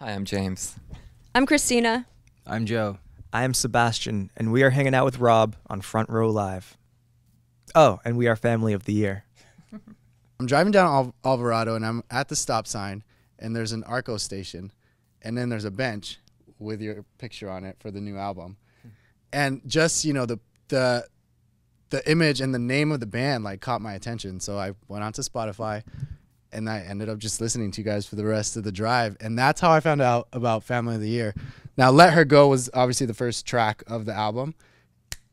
Hi, I'm James. I'm Christina. I'm Joe. I am Sebastian, and we are hanging out with Rob on Front Row Live. Oh, and we are Family of the Year. I'm driving down Alvarado, and I'm at the stop sign, and there's an Arco station, and then there's a bench with your picture on it for the new album. And just, you know, the image and the name of the band, like, caught my attention. So I went onto Spotify, and I ended up just listening to you guys for the rest of the drive. And that's how I found out about Family of the Year. Now, Let Her Go was obviously the first track of the album.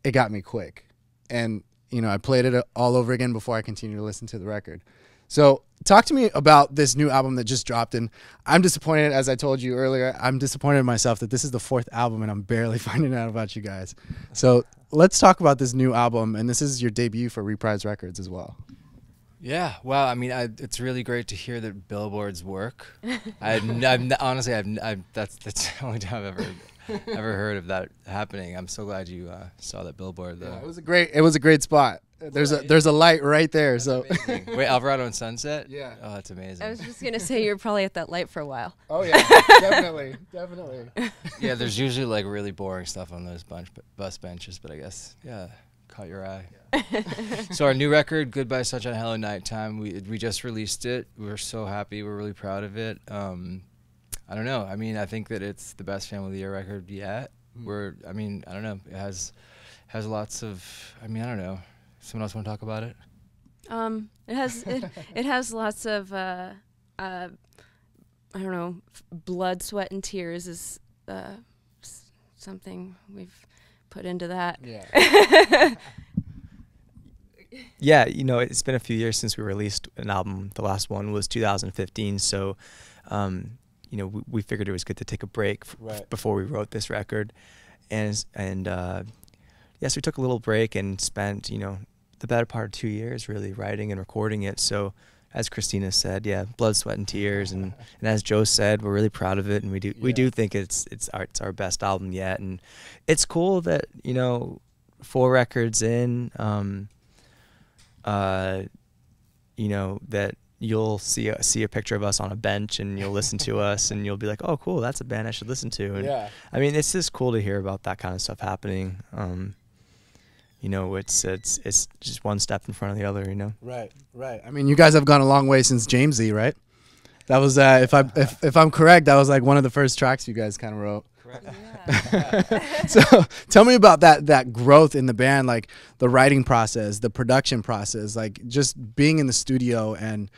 It got me quick. And, you know, I played it all over again before I continued to listen to the record. So talk to me about this new album that just dropped. And I'm disappointed, as I told you earlier, I'm disappointed in myself that this is the 4th album and I'm barely finding out about you guys. So let's talk about this new album. And this is your debut for Reprise Records as well. Yeah, well, I mean, it's really great to hear that billboards work. Honestly, that's the only time I've ever heard of that happening. I'm so glad you saw that billboard. Yeah, it was a great spot. There's a light right there. That's so amazing. Wait, Alvarado and Sunset? Yeah. Oh, that's amazing. I was just gonna say you're probably at that light for a while. Oh yeah, definitely. Yeah, there's usually like really boring stuff on those bus benches, but I guess caught your eye. Yeah. So our new record, Goodbye Sunshine Hello Nighttime, we just released it. We're so happy. We're really proud of it. I don't know. I mean, I think that it's the best Family of the Year record yet. I don't know. It has lots of. I mean, I don't know. Someone else want to talk about it? It has lots of I don't know, blood, sweat, and tears is something we've put into that. Yeah. Yeah, you know, it's been a few years since we released an album. The last one was 2015, so, you know, we figured it was good to take a break before we wrote this record. Yes, we took a little break and spent, you know, the better part of 2 years really writing and recording it. So as Christina said, yeah, blood, sweat, and tears. And as Joe said, we're really proud of it. And we do think it's our best album yet. And it's cool that, you know, 4 records in, you know, that you'll see a picture of us on a bench and you'll listen to us and you'll be like, oh, cool, that's a band I should listen to. And Yeah. I mean, it's just cool to hear about that kind of stuff happening. You know, it's just one step in front of the other, you know? Right. I mean, you guys have gone a long way since Jamesy, right? That was, if I'm correct, that was like one of the first tracks you guys kind of wrote. Correct. Yeah. So tell me about that growth in the band, like the writing process, the production process, like just being in the studio and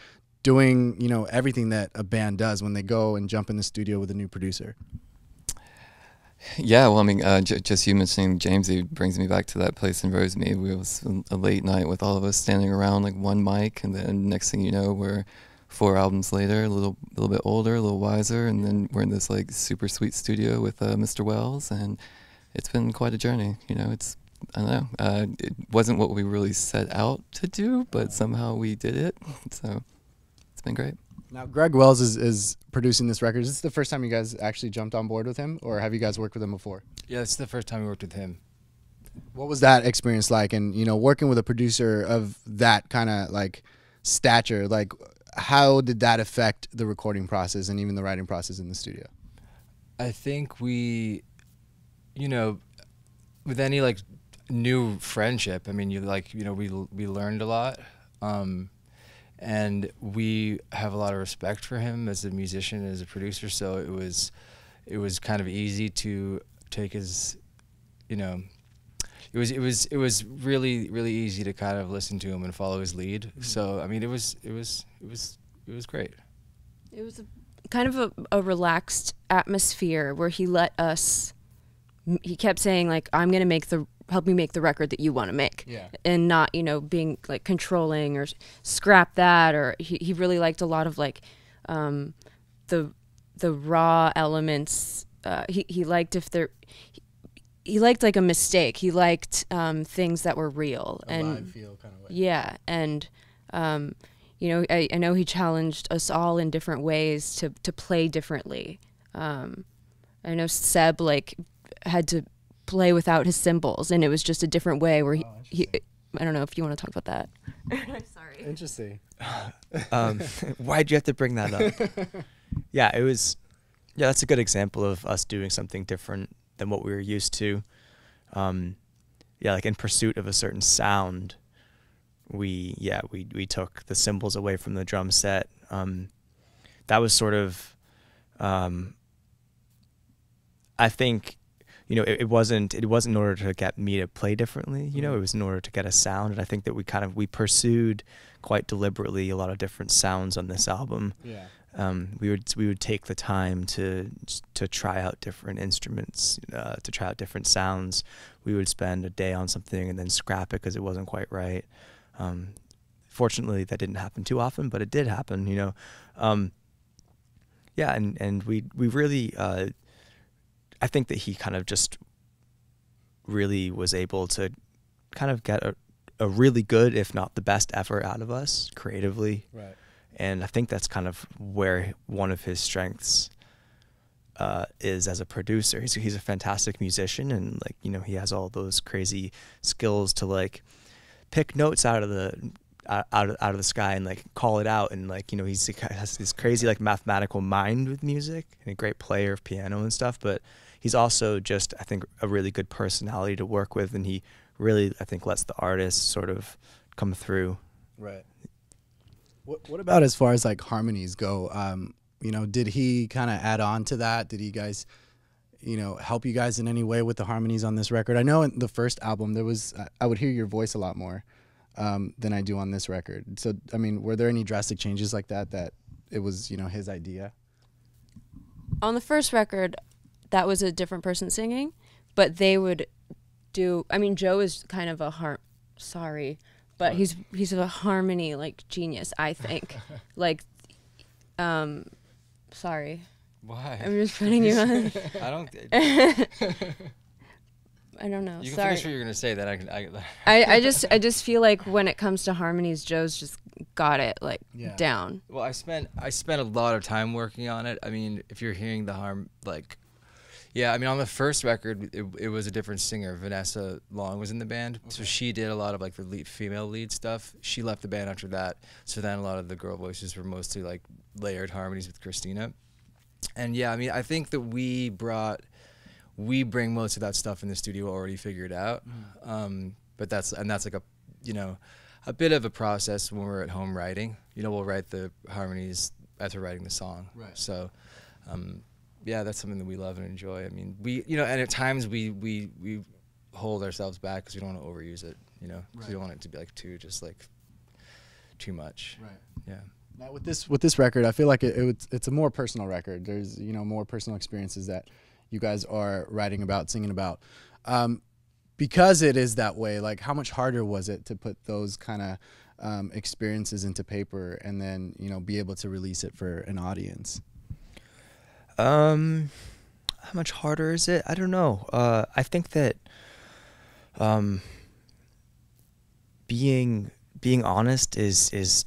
doing, you know, everything that a band does when they go and jump in the studio with a new producer. Yeah, well, I mean, just you mentioning Jamesy brings me back to that place in Rosemead. It was a late night with all of us standing around like one mic, and then next thing you know, we're 4 albums later, a little bit older, a little wiser, and then we're in this like super sweet studio with Mr. Wells, and it's been quite a journey. You know, I don't know, it wasn't what we really set out to do, but somehow we did it. So it's been great. Now, Greg Wells is producing this record. Is this the first time you guys actually jumped on board with him, or have you guys worked with him before? Yeah, it's the first time we worked with him. What was that experience like? And, you know, working with a producer of that kind of like stature, like how did that affect the recording process and even the writing process in the studio? I think we, you know, with any like new friendship, I mean, we learned a lot. And we have a lot of respect for him as a musician, as a producer. So it was kind of easy to take his, you know, it was really easy to kind of listen to him and follow his lead. Mm-hmm. So I mean, it was great. It was kind of a relaxed atmosphere where he let us. He kept saying like, "I'm gonna help me make the record that you want to make," and not, you know, being like controlling or scrap that. Or he really liked a lot of like the raw elements. He liked he liked like a mistake. He liked things that were real and live feel kind of way. Yeah, and you know, I know he challenged us all in different ways to play differently. I know Seb like had to play without his cymbals, and it was just a different way where he I don't know if you want to talk about that. I'm sorry. Interesting. Why'd you have to bring that up? Yeah, it was Yeah, that's a good example of us doing something different than what we were used to. Yeah, like in pursuit of a certain sound, we took the cymbals away from the drum set. That was sort of, I think, you know, it wasn't in order to get me to play differently, you know, it was in order to get a sound. And I think that we pursued quite deliberately a lot of different sounds on this album. Yeah. We would take the time to try out different instruments, to try out different sounds. We would spend a day on something and then scrap it because it wasn't quite right. Fortunately, that didn't happen too often, but it did happen, you know. Yeah, and we really, I think that he kind of just really was able to kind of get a really good, if not the best effort out of us creatively. Right. And I think that's kind of where one of his strengths is as a producer. He's a fantastic musician, and like, you know, he has all those crazy skills to like pick notes out of the sky and like call it out, and like, you know, he has this crazy like mathematical mind with music and a great player of piano and stuff. But he's also just, I think, a really good personality to work with, and he really, I think, lets the artist sort of come through. Right. What about as far as like harmonies go? You know, did he kind of add on to that? Did he guys, you know, help you guys in any way with the harmonies on this record? I know in the first album there was, I would hear your voice a lot more than I do on this record. So, I mean, were there any drastic changes like that it was, you know, his idea? On the first record, that was a different person singing, but they would do, I mean, Joe is kind of a but he's a harmony like genius, I think. Like, sorry. Why? I'm just putting you on. I don't. I don't know. You can sorry. finish what you're gonna say. That I can. I just feel like when it comes to harmonies, Joe's just got it like down. Well, I spent a lot of time working on it. I mean, if you're hearing the yeah, I mean, on the first record, it was a different singer. Vanessa Long was in the band, so she did a lot of like the female lead stuff. She left the band after that, so then a lot of the girl voices were mostly like layered harmonies with Christina. And yeah, I mean, I think that we bring most of that stuff in the studio already figured out. But that's like a, you know, a bit of a process when we're at home writing. You know, we'll write the harmonies as we're writing the song. Right. So, yeah, that's something that we love and enjoy. I mean, you know, and at times we hold ourselves back because we don't want to overuse it, you know, because we don't want it to be like too much. Right. Yeah. Now with this record, I feel like it's a more personal record. There's, you know, more personal experiences that you guys are writing about, singing about. Because it is that way, like how much harder was it to put those kind of experiences into paper and then, you know, be able to release it for an audience? How much harder is it? I don't know. I think that being honest is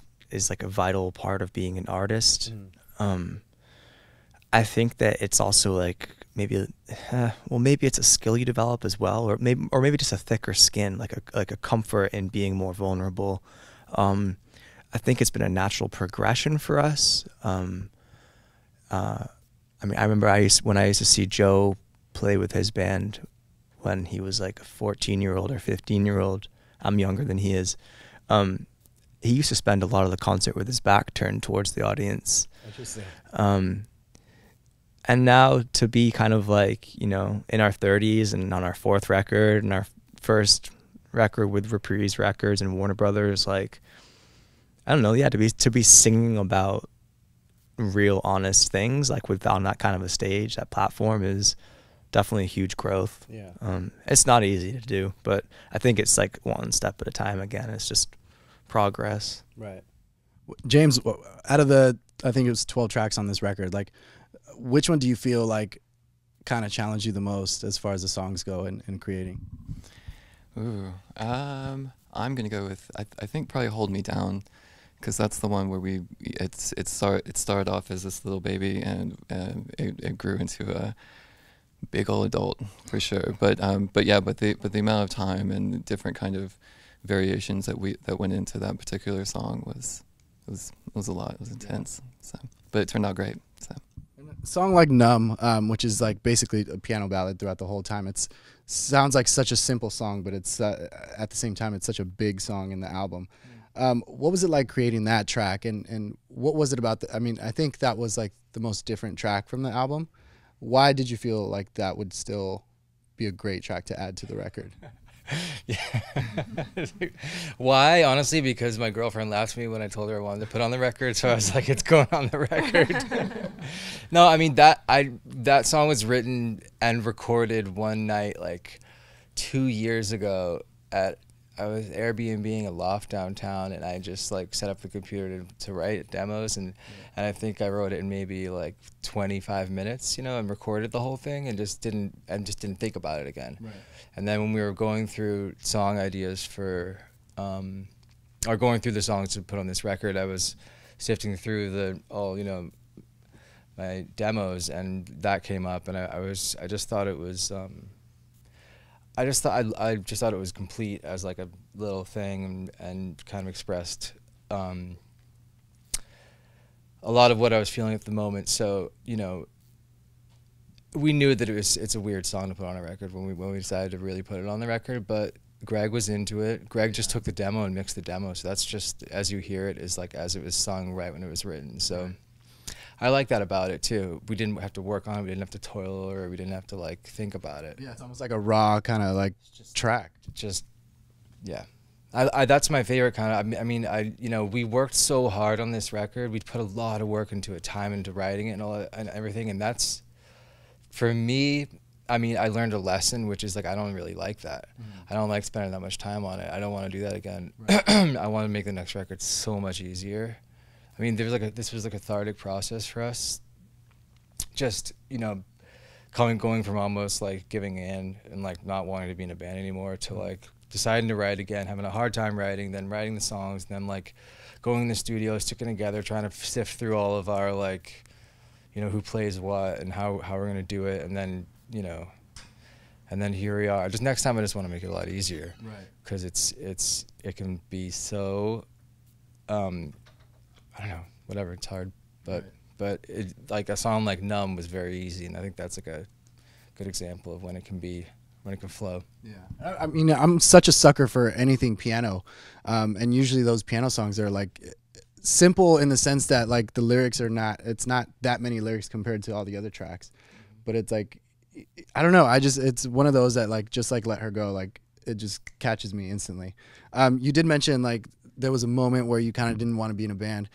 like a vital part of being an artist. I think that it's also like maybe it's a skill you develop as well, or maybe just a thicker skin, like a comfort in being more vulnerable. I think it's been a natural progression for us. I mean, I remember when I used to see Joe play with his band when he was like a 14-year-old or 15-year-old. I'm younger than he is. He used to spend a lot of the concert with his back turned towards the audience. Interesting. And now to be kind of like, you know, in our 30s and on our fourth record and our first record with Reprise Records and Warner Brothers, like, I don't know, yeah, to be singing about real honest things like on that kind of a stage, that platform, is definitely a huge growth. Yeah. It's not easy to do, but I think it's like one step at a time. Again, it's just progress. Right. James, out of the, I think it was 12 tracks on this record, like which one do you feel like kind of challenged you the most as far as the songs go in creating? Ooh, I'm gonna go with I think probably Hold Me Down, because that's the one where it started off as this little baby and it grew into a big old adult for sure. But the amount of time and different kind of variations that went into that particular song was a lot. It was intense. So, but it turned out great. So. song like Numb, which is like basically a piano ballad throughout the whole time. It's sounds like such a simple song, but it's at the same time it's such a big song in the album. What was it like creating that track, and what was it about I mean, I think that was like the most different track from the album. Why did you feel like that would still be a great track to add to the record? Yeah. Why? Honestly, because my girlfriend laughed at me when I told her I wanted to put on the record, so I was like, it's going on the record. No, I mean, that song was written and recorded one night like 2 years ago I was Airbnb-ing a loft downtown, and I just like set up the computer to write demos, and I think I wrote it in maybe like 25 minutes, you know, and recorded the whole thing, and just didn't think about it again. Right. And then when we were going through song ideas or going through the songs to put on this record, I was sifting through my demos, and that came up, and I just thought it was. I just thought it was complete as like a little thing, and kind of expressed a lot of what I was feeling at the moment. So, you know, we knew that it's a weird song to put on a record when we decided to really put it on the record, but Greg was into it. Greg just took the demo and mixed the demo, so that's just as you hear it is like as it was sung right when it was written. So I like that about it too. We didn't have to work on it. We didn't have to toil, or we didn't have to like think about it. Yeah, it's almost like a raw kind of like track. Just, yeah. I that's my favorite kind of. I mean, we worked so hard on this record. We put a lot of work into it, time into writing it and all that, and everything. And that's, for me, I mean, I learned a lesson, which is like I don't really like that. I don't like spending that much time on it. I don't want to do that again. Right. I want to make the next record so much easier. I mean, this was a cathartic process for us. Just, you know, going from almost like giving in and like not wanting to be in a band anymore to like deciding to write again, having a hard time writing, then writing the songs, and then like going in the studio, sticking together, trying to sift through all of our like, you know, who plays what and how we're gonna do it, and then, you know, and then here we are. Just next time, I just want to make it a lot easier, right? Because it can be so. I don't know, whatever, it's hard, but like a song like Numb was very easy, and I think that's like a good example of when it can flow. Yeah, I mean, I'm such a sucker for anything piano, and usually those piano songs are like simple in the sense that like the lyrics it's not that many lyrics compared to all the other tracks, but it's like, I don't know, it's one of those that like just like Let Her Go, like it just catches me instantly. You did mention like there was a moment where you kind of didn't want to be in a band.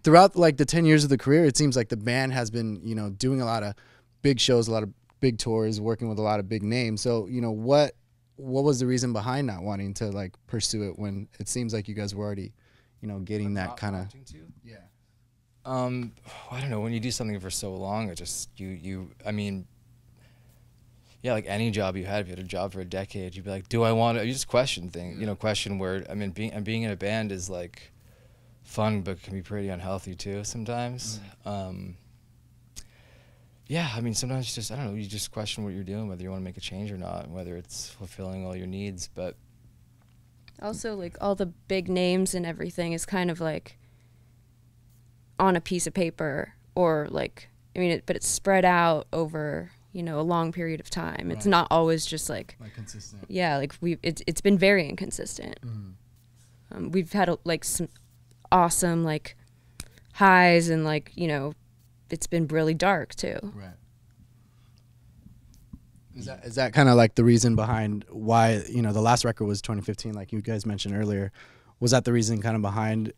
Throughout like the 10 years of the career, it seems like the band has been, you know, doing a lot of big shows, a lot of big tours, working with a lot of big names. So, you know, what was the reason behind not wanting to like pursue it when it seems like you guys were already, you know, getting that kind of. Yeah. I don't know, when you do something for so long, it just I mean, yeah, like any job you had, if you had a job for a decade, you'd be like, do I want to? You just question things, you know, question where, I mean, being in a band is like fun, but can be pretty unhealthy too sometimes. Yeah, I mean, sometimes just, I don't know, you just question what you're doing, whether you want to make a change or not, and whether it's fulfilling all your needs. But also, like, all the big names and everything is kind of like on a piece of paper, or like, I mean, but it's spread out over, you know, a long period of time. Right. It's not always just like consistent. Yeah, like it's been very inconsistent. We've had like some awesome like highs, and like, you know, it's been really dark too. Right. Is that kind of like the reason behind why, you know, the last record was 2015, like you guys mentioned earlier? Was that the reason kind of behind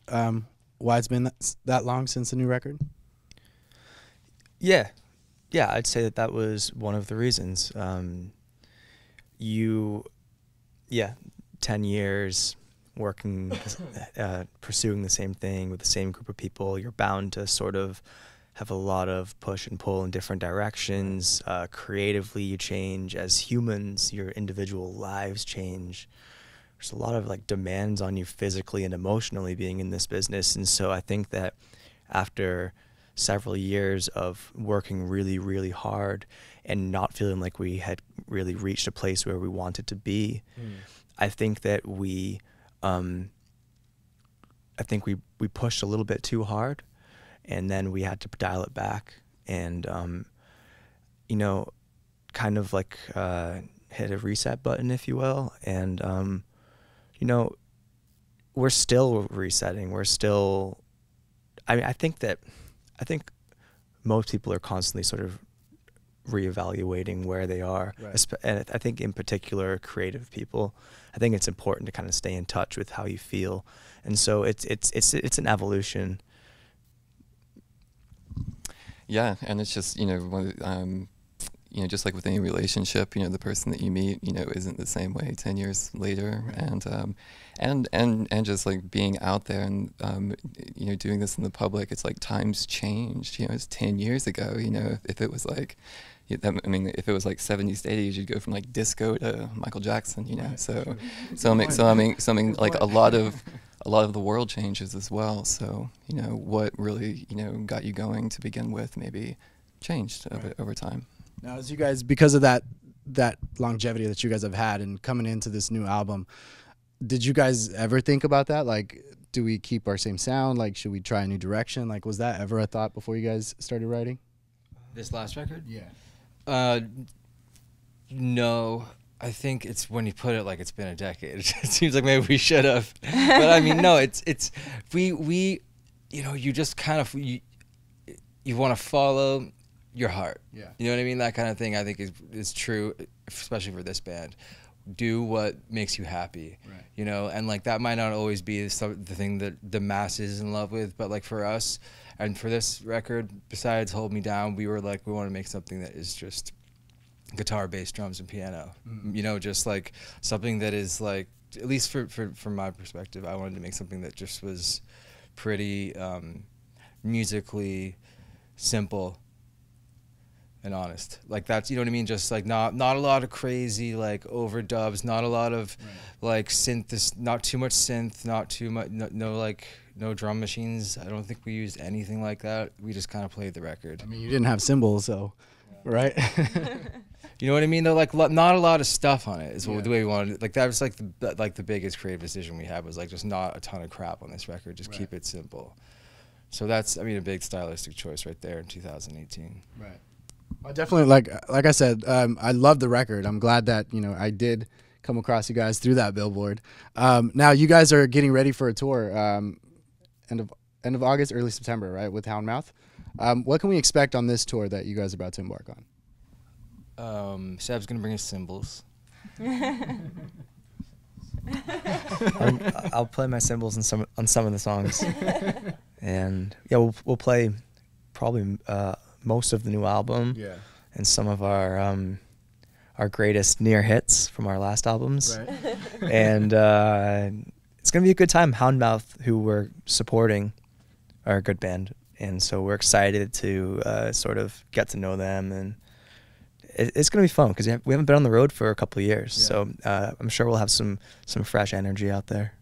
why it's been that long since the new record? Yeah, I'd say that was one of the reasons. 10 years working, pursuing the same thing with the same group of people, you're bound to sort of have a lot of push and pull in different directions. Creatively, you change. As humans, your individual lives change. There's a lot of like demands on you physically and emotionally being in this business. And so I think that after several years of working really, really hard and not feeling like we had really reached a place where we wanted to be, I think that we pushed a little bit too hard, and then we had to dial it back and you know, kind of like hit a reset button, if you will. And you know, we're still resetting. We're still. I think most people are constantly sort of reevaluating where they are, and I think in particular creative people. I think it's important to kind of stay in touch with how you feel, and so it's an evolution. Yeah, and it's just, you know, you know, just like with any relationship, you know, the person that you meet, you know, isn't the same way 10 years later, and just like being out there and you know, doing this in the public, it's like times changed. You know, it's 10 years ago. You know, if it was like, I mean, if it was like 70s to 80s, you'd go from like disco to Michael Jackson. You know, so I mean, like a lot of the world changes as well. So, you know, what really, you know, got you going to begin with maybe changed over time. Now, as you guys, because of that longevity that you guys have had and coming into this new album, did you guys ever think about that? Like, do we keep our same sound? Like, should we try a new direction? Like, was that ever a thought before you guys started writing? This last record? Yeah. No. I think it's when you put it like it's been a decade. It seems like maybe we should have. But I mean, no, we you know, you just kind of, you want to follow your heart. Yeah. You know what I mean? That kind of thing I think is true, especially for this band. Do what makes you happy. Right. You know, and like that might not always be the thing that the masses is in love with, but like for us and for this record, besides Hold Me Down, we were like, we want to make something that is just guitar, bass, drums, and piano. You know, just like something that is like, at least from my perspective, I wanted to make something that just was pretty musically simple and honest. Like that's, you know what I mean? Just like not a lot of crazy like overdubs, not a lot of like synth, not too much synth, not too much, no drum machines. I don't think we used anything like that. We just kind of played the record. I mean, you didn't have cymbals, so, right? You know what I mean? Though, like not a lot of stuff on it is the way we wanted it. Like that was like the biggest creative decision we had was like just not a ton of crap on this record. Just keep it simple. So that's, I mean, a big stylistic choice right there in 2018. Right. I definitely, like I said, I love the record. I'm glad that, you know, I did come across you guys through that billboard. Now you guys are getting ready for a tour, end of August, early September, right, with Houndmouth. What can we expect on this tour that you guys are about to embark on? Seb's gonna bring his cymbals. I'll play my cymbals on some of the songs, and yeah, we'll play probably most of the new album, and some of our greatest near hits from our last albums, and it's gonna be a good time. Houndmouth, who we're supporting, are a good band, and so we're excited to sort of get to know them, and it's going to be fun because we haven't been on the road for a couple of years. So I'm sure we'll have some fresh energy out there.